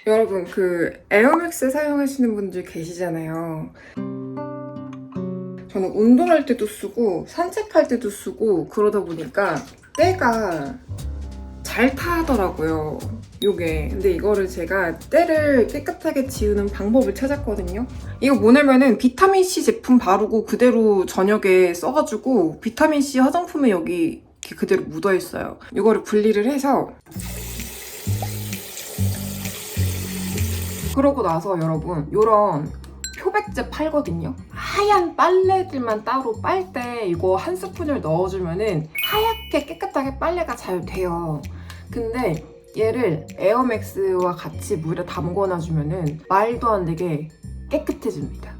여러분 그 에어맥스 사용하시는 분들 계시잖아요. 저는 운동할 때도 쓰고 산책할 때도 쓰고 그러다 보니까 때가 잘 타더라고요. 요게. 근데 이거를 제가 때를 깨끗하게 지우는 방법을 찾았거든요. 이거 뭐냐면은 비타민C 제품 바르고 그대로 저녁에 써가지고 비타민C 화장품에 여기 이렇게 그대로 묻어있어요. 이거를 분리를 해서 그러고 나서 여러분 요런 표백제 팔거든요. 하얀 빨래들만 따로 빨 때 이거 한 스푼을 넣어주면은 하얗게 깨끗하게 빨래가 잘 돼요. 근데 얘를 에어맥스와 같이 물에 담궈 놔주면은 말도 안 되게 깨끗해집니다.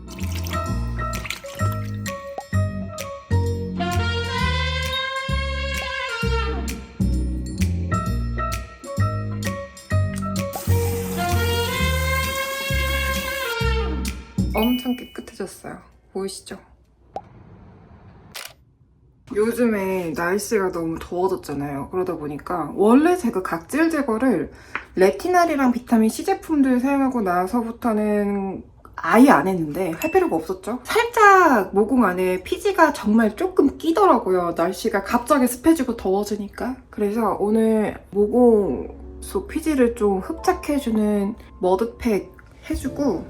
엄청 깨끗해졌어요. 보이시죠? 요즘에 날씨가 너무 더워졌잖아요. 그러다 보니까 원래 제가 각질 제거를 레티날이랑 비타민 C 제품들 사용하고 나서부터는 아예 안 했는데 할 필요가 없었죠. 살짝 모공 안에 피지가 정말 조금 끼더라고요. 날씨가 갑자기 습해지고 더워지니까. 그래서 오늘 모공 속 피지를 좀 흡착해주는 머드팩 해주고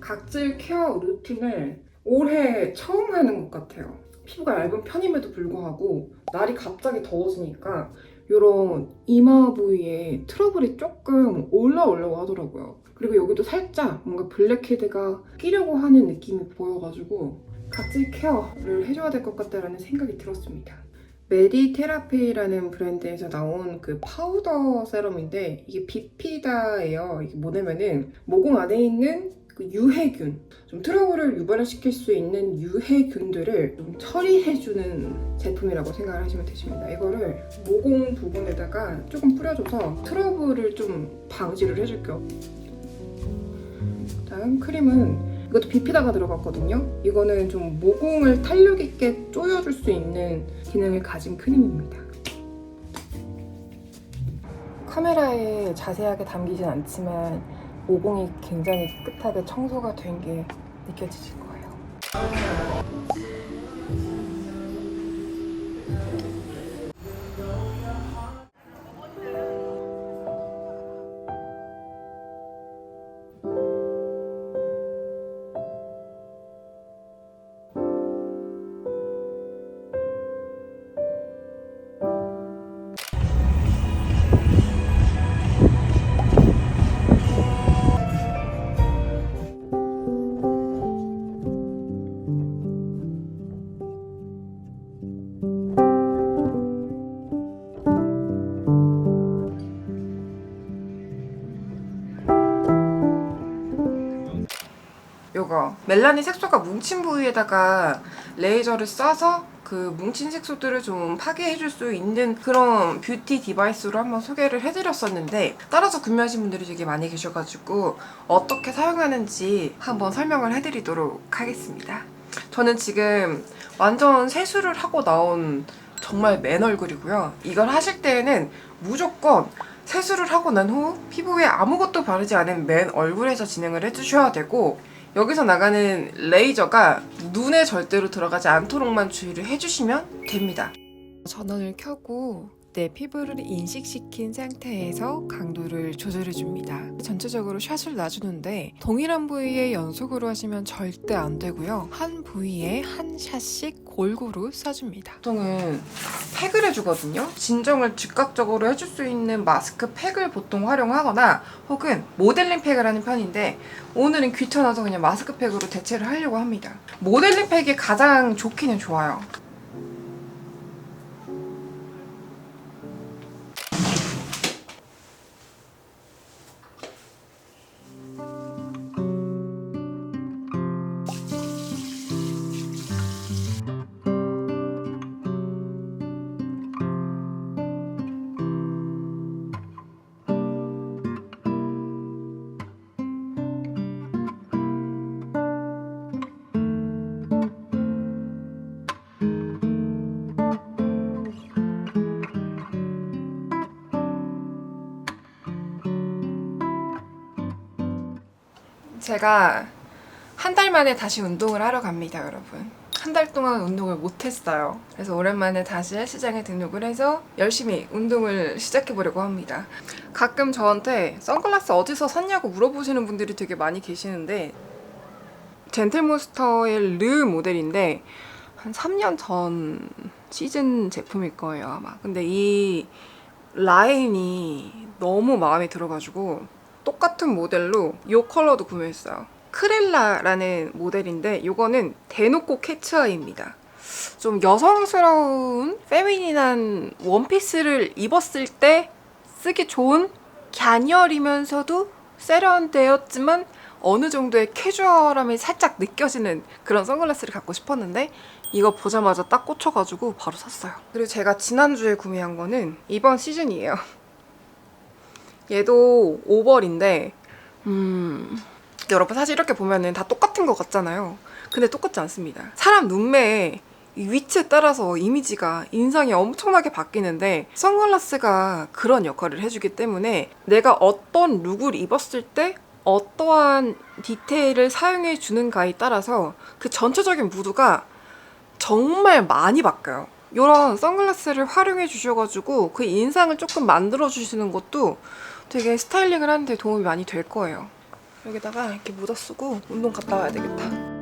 각질 케어 루틴을 올해 처음 하는 것 같아요. 피부가 얇은 편임에도 불구하고 날이 갑자기 더워지니까 이런 이마 부위에 트러블이 조금 올라오려고 하더라고요. 그리고 여기도 살짝 뭔가 블랙헤드가 끼려고 하는 느낌이 보여가지고 각질 케어를 해줘야 될 것 같다라는 생각이 들었습니다. 메디테라피라는 브랜드에서 나온 그 파우더 세럼인데 이게 비피다예요. 이게 뭐냐면은 모공 안에 있는 그 유해균, 좀 트러블을 유발시킬 수 있는 유해균들을 좀 처리해주는 제품이라고 생각을 하시면 되십니다. 이거를 모공 부분에다가 조금 뿌려줘서 트러블을 좀 방지를 해줄게요. 다음 크림은 이것도 비피다가 들어갔거든요. 이거는 좀 모공을 탄력 있게 조여줄 수 있는 기능을 가진 크림입니다. 카메라에 자세하게 담기진 않지만 모공이 굉장히 깨끗하게 청소가 된 게 느껴지실 거예요. 요거 멜라닌 색소가 뭉친 부위에다가 레이저를 쏴서 그 뭉친 색소들을 좀 파괴해줄 수 있는 그런 뷰티 디바이스로 한번 소개를 해드렸었는데 따라서 구매하신 분들이 되게 많이 계셔가지고 어떻게 사용하는지 한번 설명을 해드리도록 하겠습니다. 저는 지금 완전 세수를 하고 나온 정말 맨 얼굴이고요. 이걸 하실 때에는 무조건 세수를 하고 난 후 피부에 아무것도 바르지 않은 맨 얼굴에서 진행을 해주셔야 되고 여기서 나가는 레이저가 눈에 절대로 들어가지 않도록만 주의를 해주시면 됩니다. 전원을 켜고 내 피부를 인식시킨 상태에서 강도를 조절해줍니다. 전체적으로 샷을 놔주는데 동일한 부위에 연속으로 하시면 절대 안 되고요. 한 부위에 한 샷씩 골고루 쏴줍니다. 보통은 팩을 해주거든요. 진정을 즉각적으로 해줄 수 있는 마스크 팩을 보통 활용하거나 혹은 모델링 팩을 하는 편인데 오늘은 귀찮아서 그냥 마스크 팩으로 대체를 하려고 합니다. 모델링 팩이 가장 좋기는 좋아요. 제가 한 달 만에 다시 운동을 하러 갑니다, 여러분. 한 달 동안 운동을 못했어요. 그래서 오랜만에 다시 헬스장에 등록을 해서 열심히 운동을 시작해보려고 합니다. 가끔 저한테 선글라스 어디서 샀냐고 물어보시는 분들이 되게 많이 계시는데, 젠틀몬스터의 르 모델인데 한 3년 전 시즌 제품일 거예요, 아마. 근데 이 라인이 너무 마음에 들어가지고 똑같은 모델로 이 컬러도 구매했어요. 크렐라라는 모델인데 이거는 대놓고 캐츠아이입니다. 좀 여성스러운 페미닌한 원피스를 입었을 때 쓰기 좋은 갸녀리면서도 세련되었지만 어느 정도의 캐주얼함이 살짝 느껴지는 그런 선글라스를 갖고 싶었는데 이거 보자마자 딱 꽂혀가지고 바로 샀어요. 그리고 제가 지난주에 구매한 거는 이번 시즌이에요. 얘도 오벌인데 여러분, 사실 이렇게 보면은 다 똑같은 것 같잖아요. 근데 똑같지 않습니다. 사람 눈매에 위치에 따라서 이미지가, 인상이 엄청나게 바뀌는데 선글라스가 그런 역할을 해주기 때문에 내가 어떤 룩을 입었을 때 어떠한 디테일을 사용해 주는가에 따라서 그 전체적인 무드가 정말 많이 바뀌어요. 이런 선글라스를 활용해 주셔가지고 그 인상을 조금 만들어 주시는 것도 되게 스타일링을 하는데 도움이 많이 될 거예요. 여기다가 이렇게 묻어 쓰고 운동 갔다 와야 되겠다.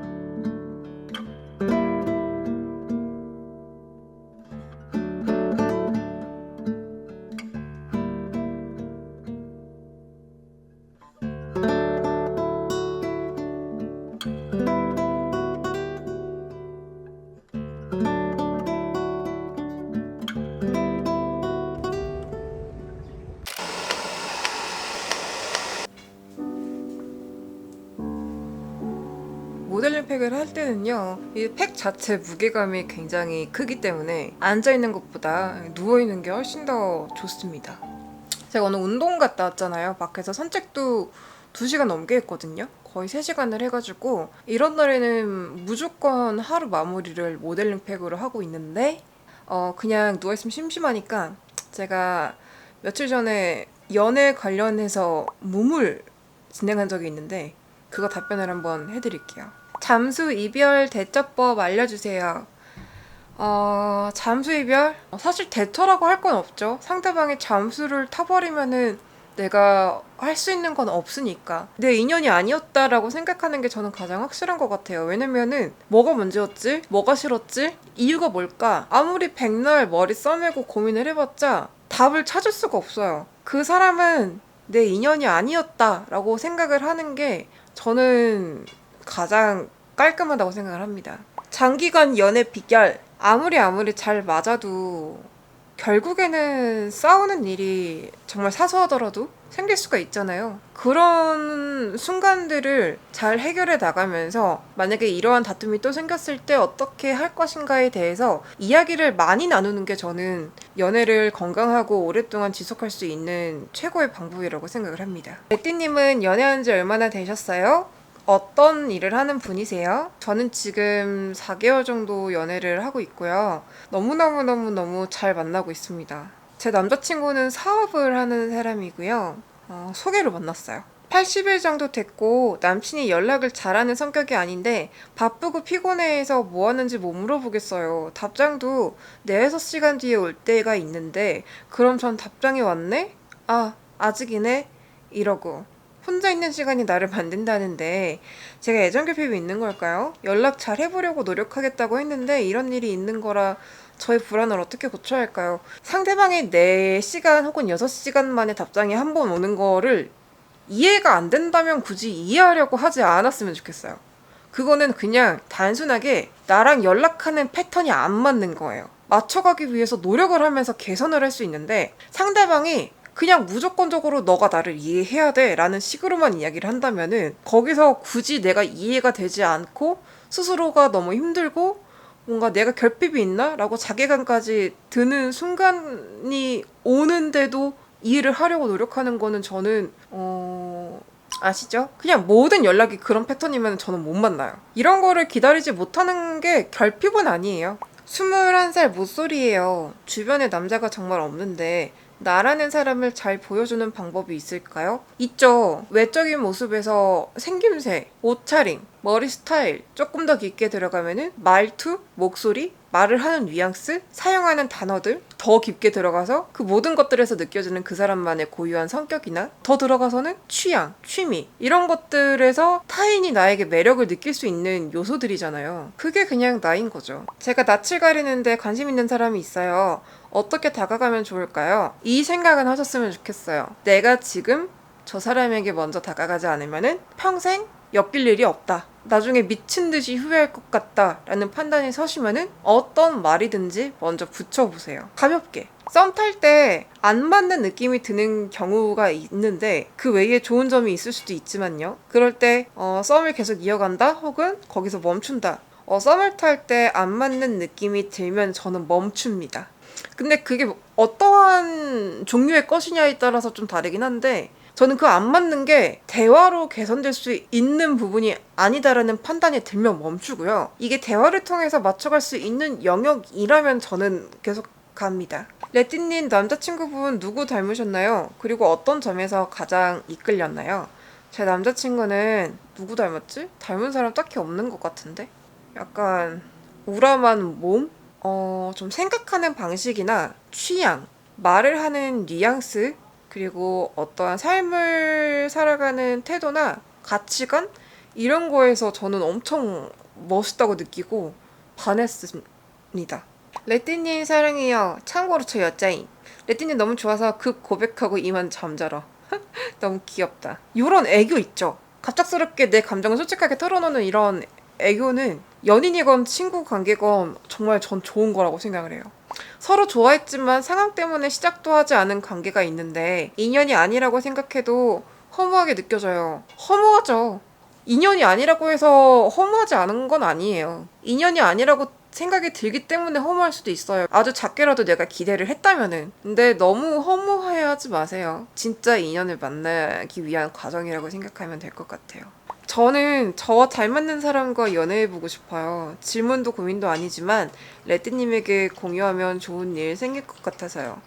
모델링 팩을 할 때는요, 이 팩 자체 무게감이 굉장히 크기 때문에 앉아있는 것보다 누워있는 게 훨씬 더 좋습니다. 제가 오늘 운동 갔다 왔잖아요. 밖에서 산책도 2시간 넘게 했거든요. 거의 3시간을 해가지고 이런 날에는 무조건 하루 마무리를 모델링 팩으로 하고 있는데 그냥 누워있으면 심심하니까 제가 며칠 전에 연애 관련해서 몸을 진행한 적이 있는데 그거 답변을 한번 해드릴게요. 잠수 이별 대처법 알려주세요. 잠수 이별? 사실 대처라고 할 건 없죠. 상대방이 잠수를 타버리면은 내가 할 수 있는 건 없으니까. 내 인연이 아니었다라고 생각하는 게 저는 가장 확실한 것 같아요. 왜냐면은 뭐가 문제였지? 뭐가 싫었지? 이유가 뭘까? 아무리 백날 머리 써매고 고민을 해봤자 답을 찾을 수가 없어요. 그 사람은 내 인연이 아니었다라고 생각을 하는 게 저는 가장 깔끔하다고 생각을 합니다. 장기간 연애 비결. 아무리 잘 맞아도 결국에는 싸우는 일이 정말 사소하더라도 생길 수가 있잖아요. 그런 순간들을 잘 해결해 나가면서 만약에 이러한 다툼이 또 생겼을 때 어떻게 할 것인가에 대해서 이야기를 많이 나누는 게 저는 연애를 건강하고 오랫동안 지속할 수 있는 최고의 방법이라고 생각을 합니다. 베띠님은 연애한 지 얼마나 되셨어요? 어떤 일을 하는 분이세요? 저는 지금 4개월 정도 연애를 하고 있고요. 너무 잘 만나고 있습니다. 제 남자친구는 사업을 하는 사람이고요. 소개로 만났어요. 80일 정도 됐고 남친이 연락을 잘하는 성격이 아닌데 바쁘고 피곤해해서 뭐 하는지 못 물어보겠어요. 답장도 4-6시간 뒤에 올 때가 있는데 그럼 전 답장이 왔네? 아직이네? 이러고 혼자 있는 시간이 나를 만든다는데 제가 애정결핍이 있는 걸까요? 연락 잘 해보려고 노력하겠다고 했는데 이런 일이 있는 거라 저의 불안을 어떻게 고쳐야 할까요? 상대방이 4시간 혹은 6시간 만에 답장이 한 번 오는 거를 이해가 안 된다면 굳이 이해하려고 하지 않았으면 좋겠어요. 그거는 그냥 단순하게 나랑 연락하는 패턴이 안 맞는 거예요. 맞춰가기 위해서 노력을 하면서 개선을 할 수 있는데 상대방이 그냥 무조건적으로 너가 나를 이해해야 돼 라는 식으로만 이야기를 한다면은 거기서 굳이 내가 이해가 되지 않고 스스로가 너무 힘들고 뭔가 내가 결핍이 있나? 라고 자괴감까지 드는 순간이 오는데도 이해를 하려고 노력하는 거는 저는 아시죠? 그냥 모든 연락이 그런 패턴이면 저는 못 만나요. 이런 거를 기다리지 못하는 게 결핍은 아니에요. 21살 모쏠이에요. 주변에 남자가 정말 없는데 나라는 사람을 잘 보여주는 방법이 있을까요? 있죠. 외적인 모습에서 생김새, 옷차림, 머리 스타일 조금 더 깊게 들어가면은 말투, 목소리, 말을 하는 뉘앙스, 사용하는 단어들 더 깊게 들어가서 그 모든 것들에서 느껴지는 그 사람만의 고유한 성격이나 더 들어가서는 취향, 취미 이런 것들에서 타인이 나에게 매력을 느낄 수 있는 요소들이잖아요. 그게 그냥 나인 거죠. 제가 낯을 가리는데 관심 있는 사람이 있어요. 어떻게 다가가면 좋을까요? 이 생각은 하셨으면 좋겠어요. 내가 지금 저 사람에게 먼저 다가가지 않으면은 평생 엮일 일이 없다. 나중에 미친 듯이 후회할 것 같다 라는 판단이 서시면은 어떤 말이든지 먼저 붙여보세요. 가볍게. 썸 탈 때 안 맞는 느낌이 드는 경우가 있는데 그 외에 좋은 점이 있을 수도 있지만요. 그럴 때 썸을 계속 이어간다 혹은 거기서 멈춘다. 썸을 탈 때 안 맞는 느낌이 들면 저는 멈춥니다. 근데 그게 어떠한 종류의 것이냐에 따라서 좀 다르긴 한데 저는 그 안 맞는 게 대화로 개선될 수 있는 부분이 아니다라는 판단이 들면 멈추고요. 이게 대화를 통해서 맞춰갈 수 있는 영역이라면 저는 계속 갑니다. 레띠님 남자친구분 누구 닮으셨나요? 그리고 어떤 점에서 가장 이끌렸나요? 제 남자친구는 누구 닮았지? 닮은 사람 딱히 없는 것 같은데? 약간 우람한 몸? 좀 생각하는 방식이나 취향, 말을 하는 뉘앙스, 그리고 어떠한 삶을 살아가는 태도나 가치관? 이런 거에서 저는 엄청 멋있다고 느끼고 반했습니다. 레띠님 사랑해요. 참고로 저 여자임. 레띠님 너무 좋아서 급 고백하고 이만 잠자라. 너무 귀엽다. 이런 애교 있죠? 갑작스럽게 내 감정을 솔직하게 털어놓는 이런 애교는 연인이건 친구 관계건 정말 전 좋은 거라고 생각을 해요. 서로 좋아했지만 상황 때문에 시작도 하지 않은 관계가 있는데 인연이 아니라고 생각해도 허무하게 느껴져요. 허무하죠. 인연이 아니라고 해서 허무하지 않은 건 아니에요. 인연이 아니라고 생각이 들기 때문에 허무할 수도 있어요. 아주 작게라도 내가 기대를 했다면은. 근데 너무 허무해하지 마세요. 진짜 인연을 만나기 위한 과정이라고 생각하면 될 것 같아요. 저는 저 잘 맞는 사람과 연애해보고 싶어요. 질문도 고민도 아니지만 레띠님에게 공유하면 좋은 일 생길 것 같아서요.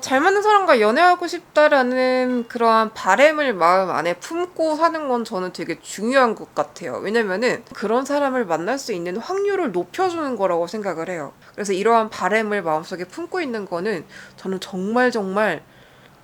잘 맞는 사람과 연애하고 싶다라는 그러한 바램을 마음 안에 품고 사는 건 저는 되게 중요한 것 같아요. 왜냐면은 그런 사람을 만날 수 있는 확률을 높여주는 거라고 생각을 해요. 그래서 이러한 바램을 마음속에 품고 있는 거는 저는 정말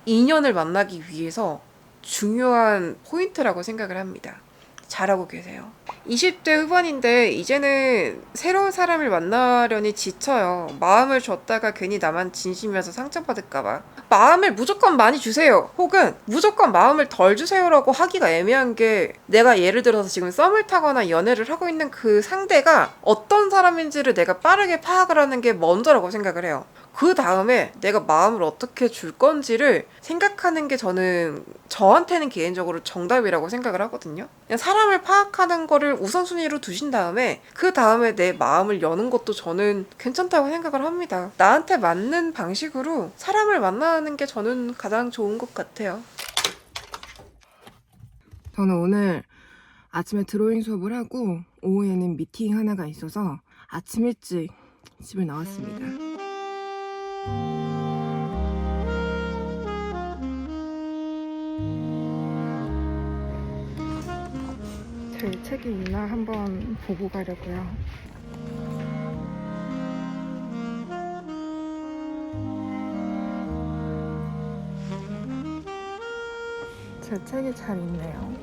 인연을 만나기 위해서 중요한 포인트라고 생각을 합니다. 잘하고 계세요. 20대 후반인데 이제는 새로운 사람을 만나려니 지쳐요. 마음을 줬다가 괜히 나만 진심이어서 상처받을까봐. 마음을 무조건 많이 주세요. 혹은 무조건 마음을 덜 주세요라고 하기가 애매한 게 내가 예를 들어서 지금 썸을 타거나 연애를 하고 있는 그 상대가 어떤 사람인지를 내가 빠르게 파악을 하는 게 먼저라고 생각을 해요. 그 다음에 내가 마음을 어떻게 줄 건지를 생각하는 게 저한테는 개인적으로 정답이라고 생각을 하거든요. 그냥 사람을 파악하는 거를 우선순위로 두신 다음에 그 다음에 내 마음을 여는 것도 저는 괜찮다고 생각을 합니다. 나한테 맞는 방식으로 사람을 만나는 게 저는 가장 좋은 것 같아요. 저는 오늘 아침에 드로잉 수업을 하고 오후에는 미팅 하나가 있어서 아침 일찍 집을 나왔습니다. 제 책이 있나 한번 보고 가려고요. 제 책이 잘 있네요.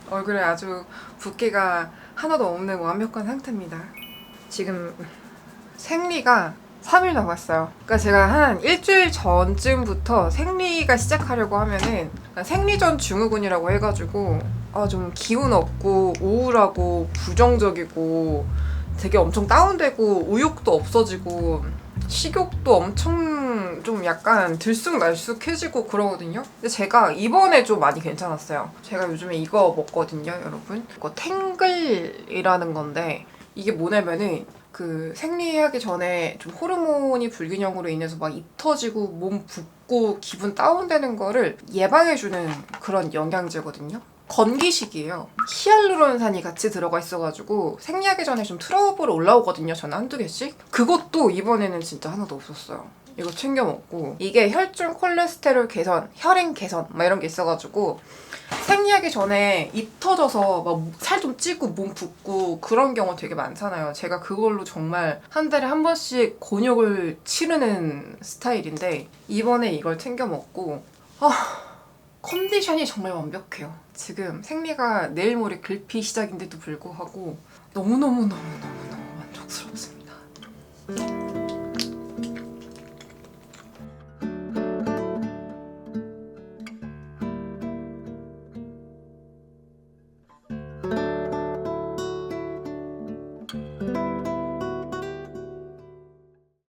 얼굴에 아주 붓기가 하나도 없는 완벽한 상태입니다. 지금 생리가 3일 남았어요. 그러니까 제가 한 일주일 전쯤부터 생리가 시작하려고 하면은 생리전 증후군이라고 해가지고 좀 기운 없고 우울하고 부정적이고 되게 엄청 다운되고 의욕도 없어지고 식욕도 엄청 좀 약간 들쑥날쑥해지고 그러거든요. 근데 제가 이번에 좀 많이 괜찮았어요. 제가 요즘에 이거 먹거든요, 여러분. 이거 탱글이라는 건데 이게 뭐냐면은 그 생리하기 전에 좀 호르몬이 불균형으로 인해서 막 입 터지고 몸 붓고 기분 다운되는 거를 예방해주는 그런 영양제거든요. 건기식이에요. 히알루론산이 같이 들어가 있어가지고 생리하기 전에 좀 트러블 올라오거든요. 저는 한두 개씩. 그것도 이번에는 진짜 하나도 없었어요. 이거 챙겨 먹고 이게 혈중 콜레스테롤 개선, 혈행 개선 막 이런 게 있어가지고 생리하기 전에 입 터져서 막 살 좀 찌고 몸 붓고 그런 경우 되게 많잖아요. 제가 그걸로 정말 한 달에 한 번씩 곤욕을 치르는 스타일인데 이번에 이걸 챙겨 먹고 컨디션이 정말 완벽해요. 지금 생리가 내일 모레 글피 시작인데도 불구하고 너무너무너무너무너무 만족스럽습니다.